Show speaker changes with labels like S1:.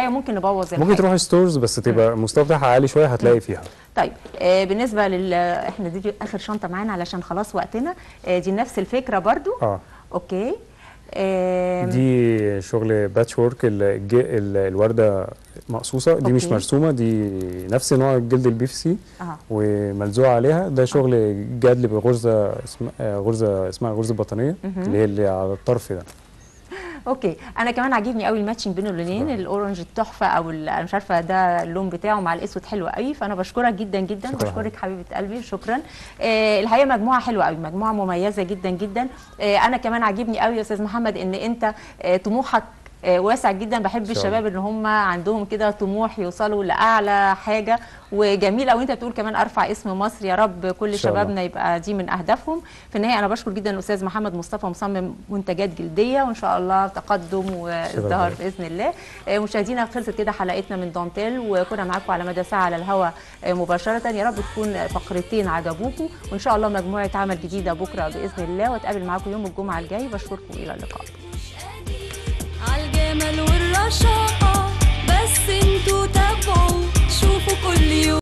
S1: النهايه ممكن نبوظ الحاجه.
S2: ممكن تروحي ستورز بس تبقى المستوى بتاعها عالي شويه هتلاقي فيها.
S1: طيب بالنسبه احنا دي اخر شنطه معانا علشان خلاص وقتنا. دي نفس الفكره برضو. اوكي.
S2: دي شغل باتش وورك، الورده مقصوصه، دي مش مرسومه، دي نفس نوع الجلد البي في سي وملزوقه عليها. ده شغل جدل بغرزه اسمها غرزه بطانيه اللي على الطرف ده.
S1: اوكي. انا كمان عاجبني قوي الماتشنج بين اللونين، الاورنج التحفه او انا مش عارفه ده اللون بتاعه مع الاسود حلو قوي. فانا بشكرك جدا جدا، بشكرك حبيبه قلبي، شكرا. الحقيقه مجموعه حلوه قوي، مجموعه مميزه جدا جدا. انا كمان عاجبني قوي يا استاذ محمد ان انت طموحك واسع جدا. بحب الشباب ان هم عندهم كده طموح يوصلوا لاعلى حاجه، وجميل قوي انت بتقول كمان ارفع اسم مصر. يا رب كل شبابنا يبقى دي من اهدافهم. في النهايه انا بشكر جدا الاستاذ محمد مصطفى، مصمم منتجات جلديه، وان شاء الله تقدم وازدهار باذن الله. مشاهدينا خلصت كده حلقتنا من دانتيل، وكنا معاكم على مدى ساعه على الهواء مباشره. يا رب تكون فقرتين عجبوكم، وان شاء الله مجموعه عمل جديده بكره باذن الله، واتقابل معاكم يوم الجمعه الجاي. بشكركم، الى اللقاء.